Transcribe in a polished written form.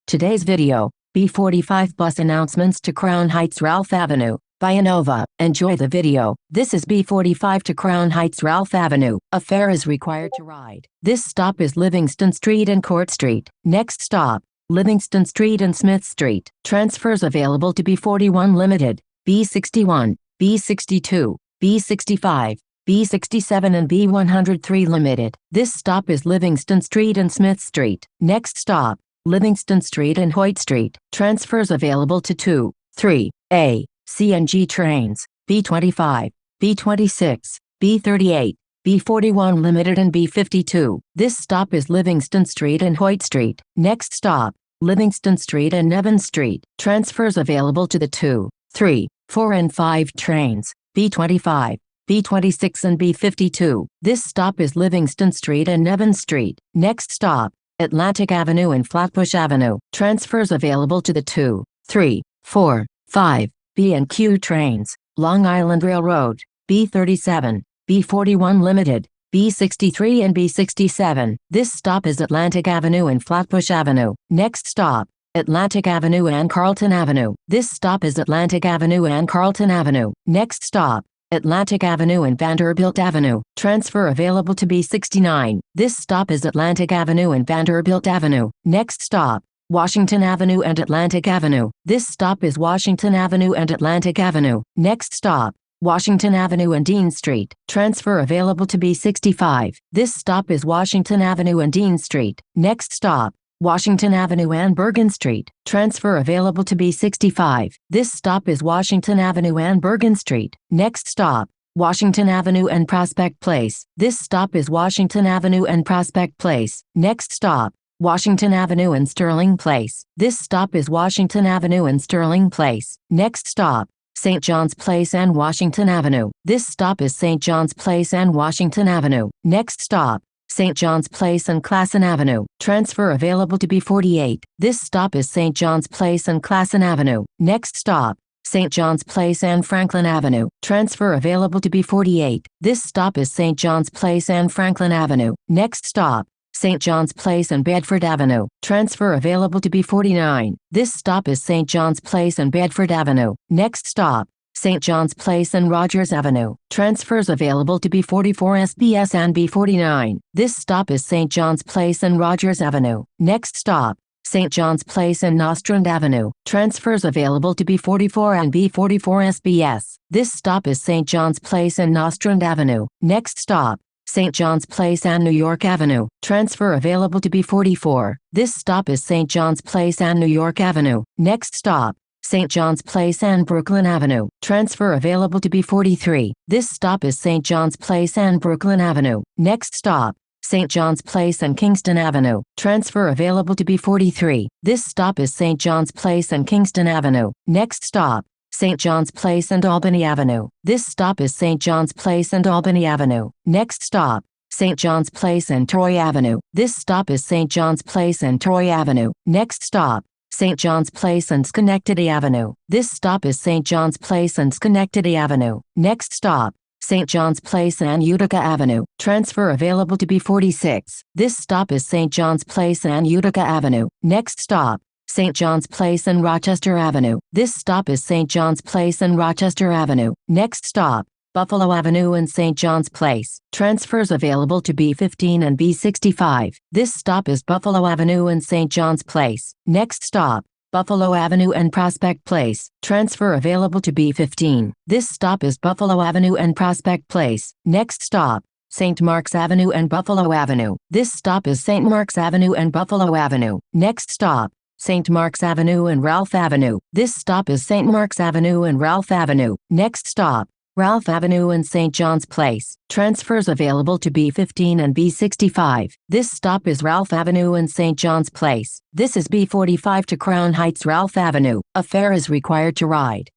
Today's video, B45 bus announcements to Crown Heights Ralph Avenue, by Innova. Enjoy the video. This is B45 to Crown Heights Ralph Avenue. A fare is required to ride. This stop is Livingston Street and Court Street. Next stop, Livingston Street and Smith Street. Transfers available to B41 Limited, B61, B62, B65, B67 and B103 Limited. This stop is Livingston Street and Smith Street. Next stop, Livingston Street and Hoyt Street. Transfers available to 2, 3, A, C and G trains, B25, B26, B38, B41 Limited and B52. This stop is Livingston Street and Hoyt Street. Next stop, Livingston Street and Nevins Street. Transfers available to the 2, 3, 4 and 5 trains, B25, B26 and B52. This stop is Livingston Street and Nevins Street. Next stop, Atlantic Avenue and Flatbush Avenue. Transfers available to the 2, 3, 4, 5, B and Q trains, Long Island Railroad, B37, B41 Limited, B63 and B67. This stop is Atlantic Avenue and Flatbush Avenue. Next stop, Atlantic Avenue and Carlton Avenue. This stop is Atlantic Avenue and Carlton Avenue. Next stop, Atlantic Avenue and Vanderbilt Avenue. Transfer available to B69. This stop is Atlantic Avenue and Vanderbilt Avenue. Next stop, Washington Avenue and Atlantic Avenue. This stop is Washington Avenue and Atlantic Avenue. Next stop, Washington Avenue and Dean Street. Transfer available to B65. This stop is Washington Avenue and Dean Street. Next stop, Washington Avenue and Bergen Street. Transfer available to B65. This stop is Washington Avenue and Bergen Street. Next stop, Washington Avenue and Prospect Place. This stop is Washington Avenue and Prospect Place. Next stop, Washington Avenue and Sterling Place. This stop is Washington Avenue and Sterling Place. Next stop, St. John's Place and Washington Avenue. This stop is St. John's Place and Washington Avenue. Next stop, St. John's Place and Classen Avenue. Transfer available to B48. This stop is St. John's Place and Classen Avenue. Next stop, St. John's Place and Franklin Avenue. Transfer available to B48. This stop is St. John's Place and Franklin Avenue. Next stop, St. John's Place and Bedford Avenue. Transfer available to B49. This stop is St. John's Place and Bedford Avenue. Next stop, St. John's Place and Rogers Avenue. Transfers available to B44 SBS and B49. This stop is St. John's Place and Rogers Avenue. Next stop, St. John's Place and Nostrand Avenue. Transfers available to B44 and B44 SBS. This stop is St. John's Place and Nostrand Avenue. Next stop, St. John's Place and New York Avenue. Transfer available to B44. This stop is St. John's Place and New York Avenue. Next stop, St. John's Place and Brooklyn Avenue. Transfer available to B43. This stop is St. John's Place and Brooklyn Avenue. Next stop, St. John's Place and Kingston Avenue. Transfer available to B43. This stop is St. John's Place and Kingston Avenue. Next stop, St. John's Place and Albany Avenue. This stop is St. John's Place and Albany Avenue. Next stop, St. John's Place and Troy Avenue. This stop is St. John's Place and Troy Avenue. Next stop, St. John's Place and Schenectady Avenue. This stop is St. John's Place and Schenectady Avenue. Next stop, St. John's Place and Utica Avenue. Transfer available to B46. This stop is St. John's Place and Utica Avenue. Next stop, St. John's Place and Rochester Avenue. This stop is St. John's Place and Rochester Avenue. Next stop, Buffalo Avenue and St. John's Place. Transfers available to B15 and B65. This stop is Buffalo Avenue and St. John's Place. Next stop, Buffalo Avenue and Prospect Place. Transfer available to B15. This stop is Buffalo Avenue and Prospect Place. Next stop, St. Mark's Avenue and Buffalo Avenue. This stop is St. Mark's Avenue and Buffalo Avenue. Next stop, St. Mark's Avenue and Ralph Avenue. This stop is St. Mark's Avenue and Ralph Avenue. Next stop, Ralph Avenue and St. John's Place. Transfers available to B15 and B65. This stop is Ralph Avenue and St. John's Place. This is B45 to Crown Heights Ralph Avenue. A fare is required to ride.